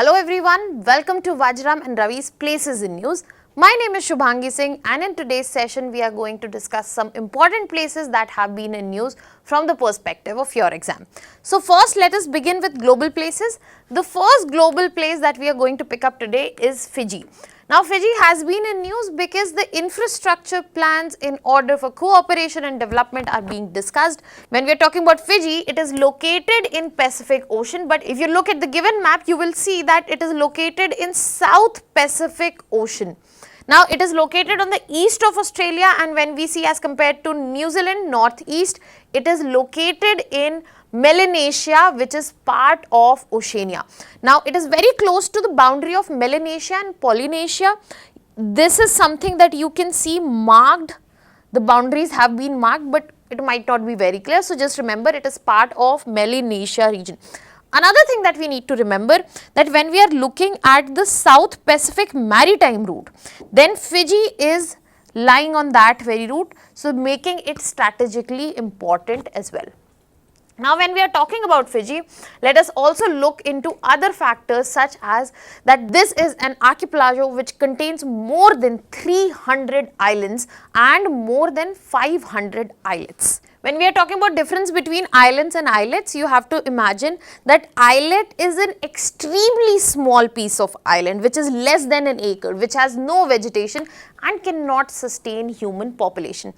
Hello everyone, welcome to Vajiram and Ravi's Places in News. My name is Shubhangi Singh and in today's session we are going to discuss some important places that have been in news from the perspective of your exam. So first let us begin with global places. The first global place that we are going to pick up today is Fiji. Now Fiji has been in news because the infrastructure plans in order for cooperation and development are being discussed. When we are talking about Fiji, it is located in Pacific Ocean, but if you look at the given map, you will see that it is located in South Pacific Ocean. Now it is located on the east of Australia, and when we see as compared to New Zealand, northeast, it is located in Melanesia, which is part of Oceania. Now it is very close to the boundary of Melanesia and Polynesia. This is something that you can see marked. The boundaries have been marked, but it might not be very clear. So just remember it is part of Melanesia region. Another thing that we need to remember, that when we are looking at the South Pacific maritime route, then Fiji is lying on that very route, so making it strategically important as well. Now when we are talking about Fiji, let us also look into other factors such as that this is an archipelago which contains more than 300 islands and more than 500 islets. When we are talking about difference between islands and islets, you have to imagine that islet is an extremely small piece of island which is less than an acre, which has no vegetation and cannot sustain human population.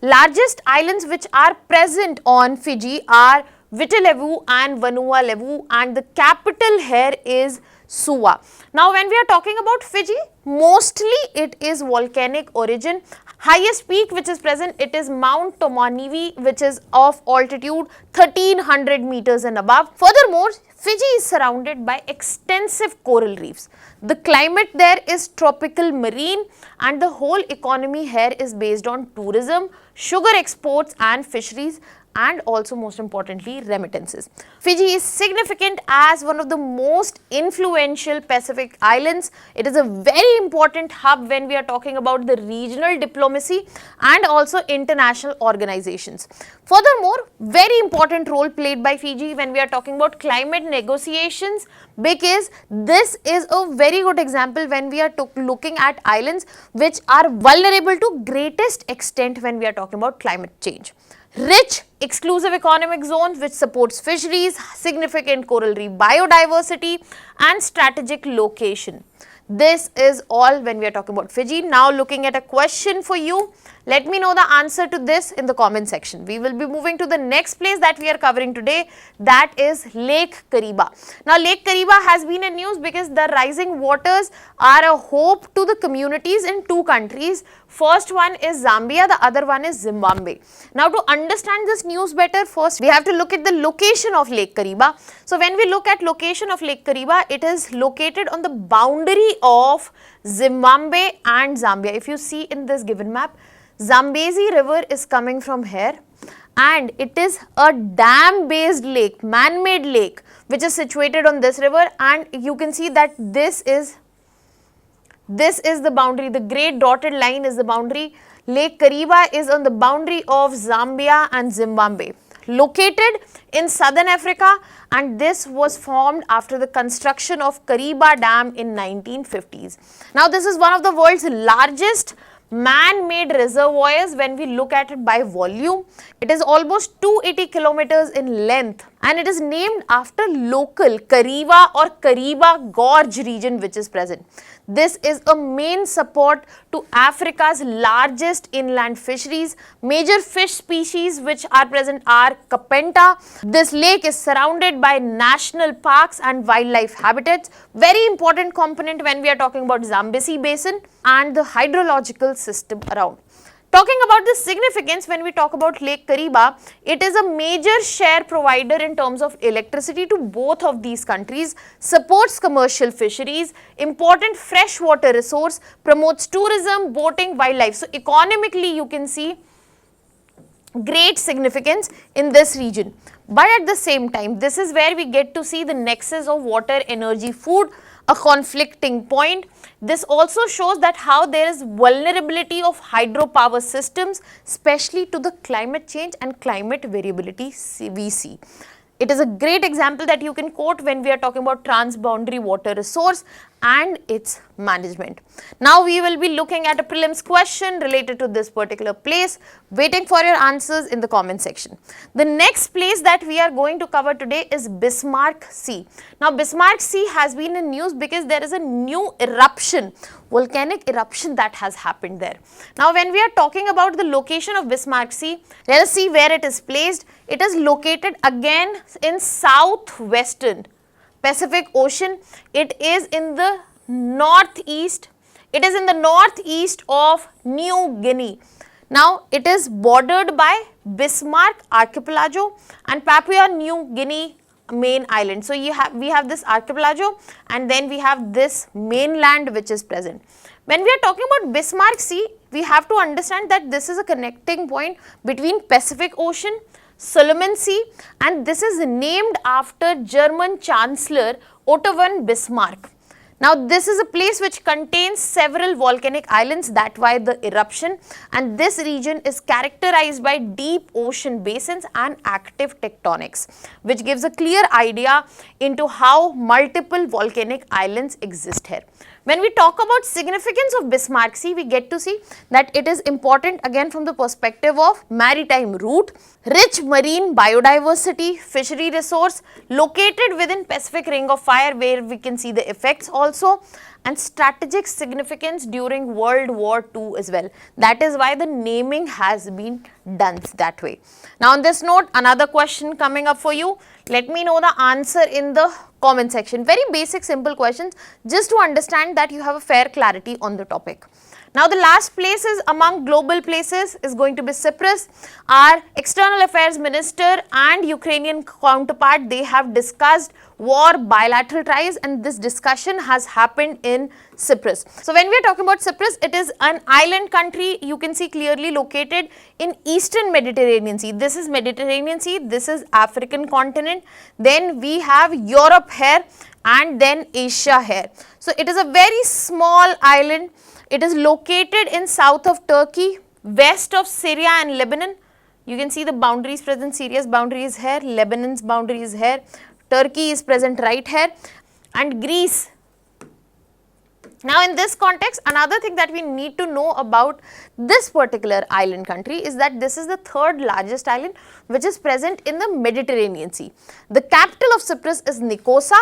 Largest islands which are present on Fiji are Viti-Levu and Vanuatu-Levu, and the capital here is Suva. Now when we are talking about Fiji, mostly it is volcanic origin. Highest peak which is present, it is Mount Tomanivi, which is of altitude 1300 meters and above. Furthermore, Fiji is surrounded by extensive coral reefs. The climate there is tropical marine, and the whole economy here is based on tourism, sugar exports and fisheries, and also most importantly remittances. Fiji is significant as one of the most influential Pacific islands. It is a very important hub when we are talking about the regional diplomacy and also international organizations. Furthermore, very important role played by Fiji when we are talking about climate negotiations, because this is a very good example when we are looking at islands which are vulnerable to greatest extent when we are talking about climate change. Rich exclusive economic zones which supports fisheries, significant coral reef biodiversity and strategic location. This is all when we are talking about Fiji. Now looking at a question for you. Let me know the answer to this in the comment section. We will be moving to the next place that we are covering today, that is Lake Kariba. Now Lake Kariba has been in news because the rising waters are a hope to the communities in two countries. First one is Zambia, the other one is Zimbabwe. Now to understand this news better, first we have to look at the location of Lake Kariba. So when we look at location of Lake Kariba, it is located on the boundary of Zimbabwe and Zambia. If you see in this given map, Zambezi River is coming from here, and it is a dam based lake, man-made lake, which is situated on this river, and you can see that this is the boundary. The grey dotted line is the boundary. Lake Kariba is on the boundary of Zambia and Zimbabwe, located in southern Africa, and this was formed after the construction of Kariba Dam in 1950s. Now this is one of the world's largest man-made reservoirs when we look at it by volume. It is almost 280 kilometers in length, and it is named after local Kariba or Kariba Gorge region which is present. This is a main support to Africa's largest inland fisheries. Major fish species which are present are Kapenta. This lake is surrounded by national parks and wildlife habitats. Very important component when we are talking about Zambezi Basin and the hydrological system around. Talking about the significance, when we talk about Lake Kariba, it is a major share provider in terms of electricity to both of these countries, supports commercial fisheries, important freshwater resource, promotes tourism, boating, wildlife. So economically you can see great significance in this region. But at the same time, this is where we get to see the nexus of water, energy, food, a conflicting point. This also shows that how there is vulnerability of hydropower systems, especially to the climate change and climate variability we see. It is a great example that you can quote when we are talking about transboundary water resource and its management. Now we will be looking at a prelims question related to this particular place, waiting for your answers in the comment section. The next place that we are going to cover today is Bismarck Sea. Now Bismarck Sea has been in news because there is a new eruption, volcanic eruption that has happened there. Now when we are talking about the location of Bismarck Sea, let us see where it is placed. It is located again in southwestern Pacific Ocean. It is in the northeast. It is in the northeast of New Guinea. Now it is bordered by Bismarck Archipelago and Papua New Guinea main island. So we have this archipelago and then we have this mainland which is present. When we are talking about Bismarck Sea, we have to understand that this is a connecting point between Pacific Ocean, Solomon Sea, and this is named after German Chancellor Otto von Bismarck. Now this is a place which contains several volcanic islands, that's why the eruption, and this region is characterized by deep ocean basins and active tectonics, which gives a clear idea into how multiple volcanic islands exist here. When we talk about significance of Bismarck Sea, we get to see that it is important again from the perspective of maritime route, rich marine biodiversity, fishery resource located within Pacific Ring of Fire where we can see the effects also, and strategic significance during World War II as well. That is why the naming has been done that way. Now on this note, another question coming up for you. Let me know the answer in the comment section. Very basic simple questions just to understand that you have a fair clarity on the topic. Now the last place is among global places is going to be Cyprus. Our external affairs minister and Ukrainian counterpart, they have discussed war bilateral ties, and this discussion has happened in Cyprus. So when we are talking about Cyprus, it is an island country, you can see clearly located in eastern Mediterranean Sea. This is Mediterranean Sea, this is African continent, then we have Europe here and then Asia here. So it is a very small island. It is located in south of Turkey, west of Syria and Lebanon. You can see the boundaries present. Syria's boundary is here, Lebanon's boundary is here, Turkey is present right here, and Greece. Now in this context, another thing that we need to know about this particular island country is that this is the third largest island which is present in the Mediterranean Sea. The capital of Cyprus is Nicosia,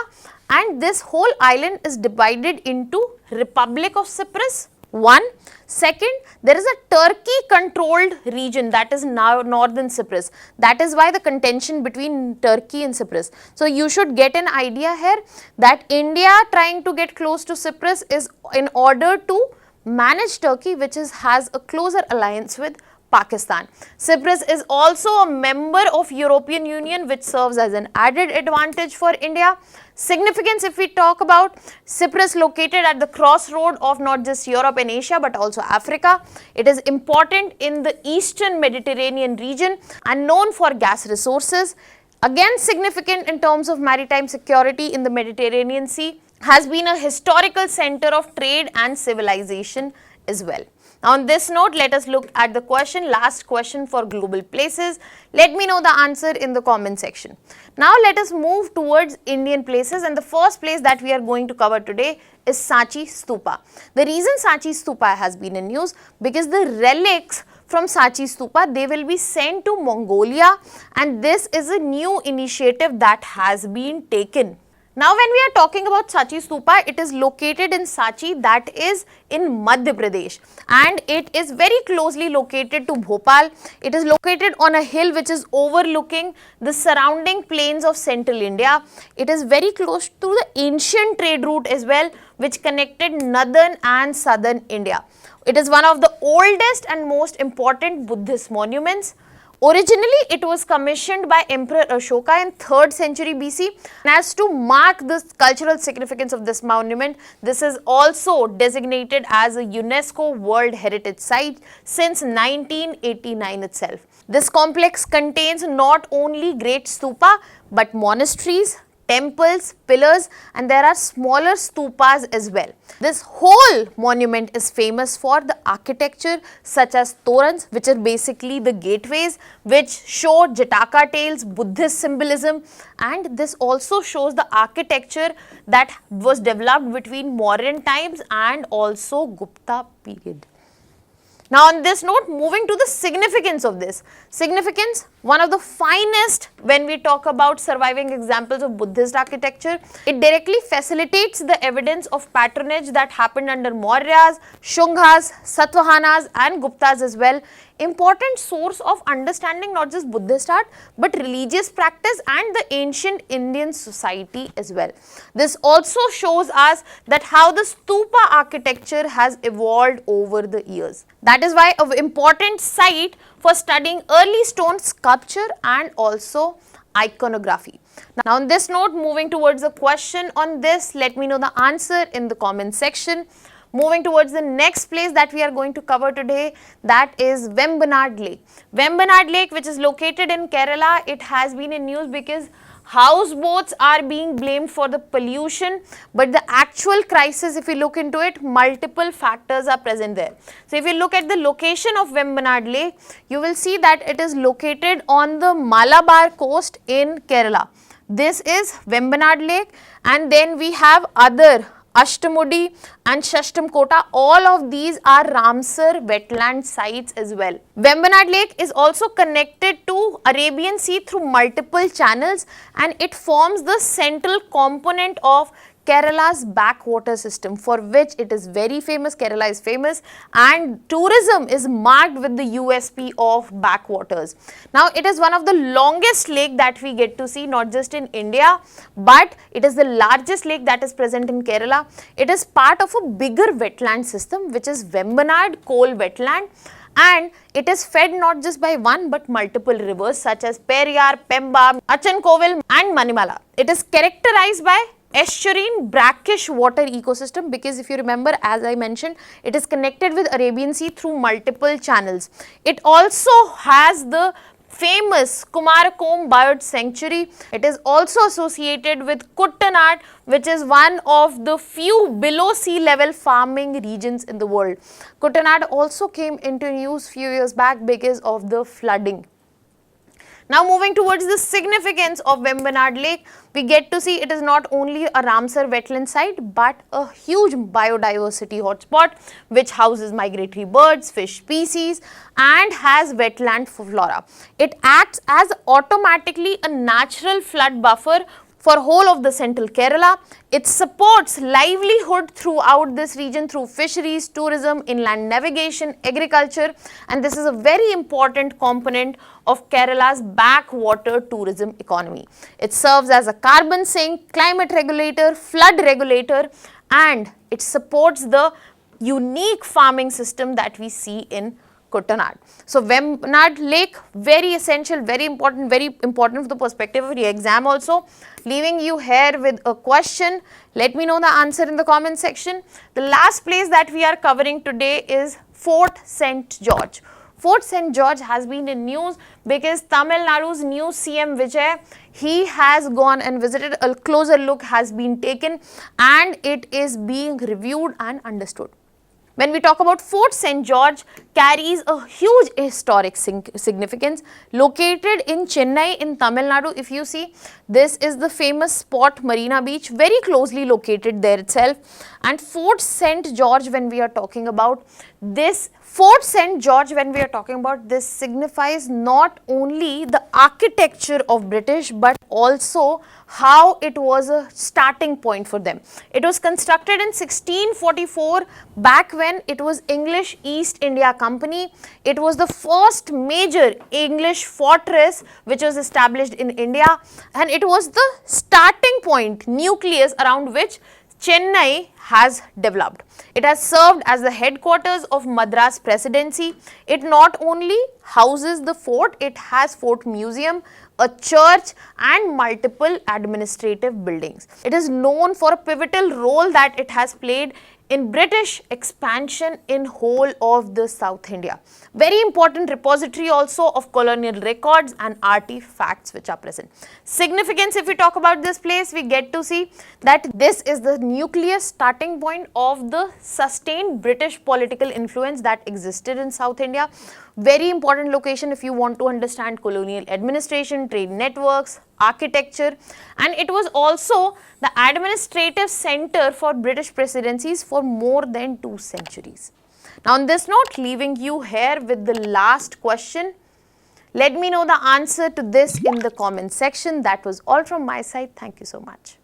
and this whole island is divided into Republic of Cyprus, one. Second, there is a Turkey controlled region that is now northern Cyprus. That is why the contention between Turkey and Cyprus. So you should get an idea here that India trying to get close to Cyprus is in order to manage Turkey, which has a closer alliance with Pakistan. Cyprus is also a member of European Union, which serves as an added advantage for India. Significance, if we talk about Cyprus, located at the crossroad of not just Europe and Asia but also Africa. It is important in the eastern Mediterranean region and known for gas resources. Again significant in terms of maritime security in the Mediterranean Sea. Has been a historical center of trade and civilization as well. Now on this note, let us look at the question, last question for global places. Let me know the answer in the comment section. Now let us move towards Indian places, and the first place that we are going to cover today is Sanchi Stupa. The reason Sanchi Stupa has been in news because the relics from Sanchi Stupa, they will be sent to Mongolia, and this is a new initiative that has been taken. Now when we are talking about Sanchi Stupa, it is located in Sanchi, that is in Madhya Pradesh, and it is very closely located to Bhopal. It is located on a hill which is overlooking the surrounding plains of central India. It is very close to the ancient trade route as well, which connected northern and southern India. It is one of the oldest and most important Buddhist monuments. Originally, it was commissioned by Emperor Ashoka in 3rd century BC. And as to mark the cultural significance of this monument, this is also designated as a UNESCO World Heritage Site since 1989 itself. This complex contains not only great stupa but monasteries, temples, pillars, and there are smaller stupas as well. This whole monument is famous for the architecture such as torans, which are basically the gateways which show Jataka tales, Buddhist symbolism, and this also shows the architecture that was developed between Mauryan times and also Gupta period. Now on this note, moving to the significance of this. Significance, one of the finest when we talk about surviving examples of Buddhist architecture. It directly facilitates the evidence of patronage that happened under Mauryas, Shungas, Satavahanas and Guptas as well. Important source of understanding not just Buddhist art but religious practice and the ancient Indian society as well. This also shows us that how the stupa architecture has evolved over the years. That is why an important site for studying early stone sculpture and also iconography. Now on this note, moving towards the question on this, let me know the answer in the comment section. Moving towards the next place that we are going to cover today, that is Vembanad Lake. Vembanad Lake, which is located in Kerala, it has been in news because houseboats are being blamed for the pollution, but the actual crisis, if you look into it, multiple factors are present there. So if you look at the location of Vembanad Lake, you will see that it is located on the Malabar coast in Kerala. This is Vembanad Lake, and then we have other Ashtamudi and Shashtamkota, all of these are Ramsar wetland sites as well. Vembanad Lake is also connected to Arabian Sea through multiple channels and it forms the central component of Kerala's backwater system, for which it is very famous. Kerala is famous and tourism is marked with the USP of backwaters. Now it is one of the longest lake that we get to see not just in India, but it is the largest lake that is present in Kerala. It is part of a bigger wetland system which is Vembanad coal wetland, and it is fed not just by one but multiple rivers such as Periyar, Pemba, Achankovil and Manimala. It is characterized by estuarine brackish water ecosystem because if you remember, as I mentioned, it is connected with Arabian Sea through multiple channels. It also has the famous Kumarakom Bird Sanctuary. It is also associated with Kuttanad, which is one of the few below sea level farming regions in the world. Kuttanad also came into news few years back because of the flooding. Now moving towards the significance of Vembanad Lake, we get to see it is not only a Ramsar wetland site but a huge biodiversity hotspot which houses migratory birds, fish species and has wetland flora. It acts as automatically a natural flood buffer for whole of the central Kerala. It supports livelihood throughout this region through fisheries, tourism, inland navigation, agriculture, and this is a very important component of Kerala's backwater tourism economy. It serves as a carbon sink, climate regulator, flood regulator, and it supports the unique farming system that we see in Kuttanad. So Vembanad Lake, very essential, very important from the perspective of your exam also. Leaving you here with a question, let me know the answer in the comment section. The last place that we are covering today is Fort St. George. Fort St. George has been in news because Tamil Nadu's new CM Vijay, he has gone and visited, a closer look has been taken and it is being reviewed and understood. When we talk about Fort St. George, carries a huge historic significance. Located in Chennai in Tamil Nadu, if you see, this is the famous spot Marina Beach, very closely located there itself. And Fort St. George, when we are talking about this, Fort St. George, when we are talking about this, signifies not only the architecture of British but also how it was a starting point for them. It was constructed in 1644, back when it was English East India Company. It was the first major English fortress which was established in India, and it was the starting point, nucleus around which Chennai has developed. It has served as the headquarters of Madras Presidency. It not only houses the fort, it has fort museum, a church and multiple administrative buildings. It is known for a pivotal role that it has played in British expansion in whole of the South India. Very important repository also of colonial records and artifacts which are present. Significance, if we talk about this place, we get to see that this is the nucleus starting point of the sustained British political influence that existed in South India. Very important location if you want to understand colonial administration, trade networks, architecture, and it was also the administrative center for British presidencies for more than 2 centuries. Now on this note, leaving you here with the last question. Let me know the answer to this in the comment section. That was all from my side. Thank you so much.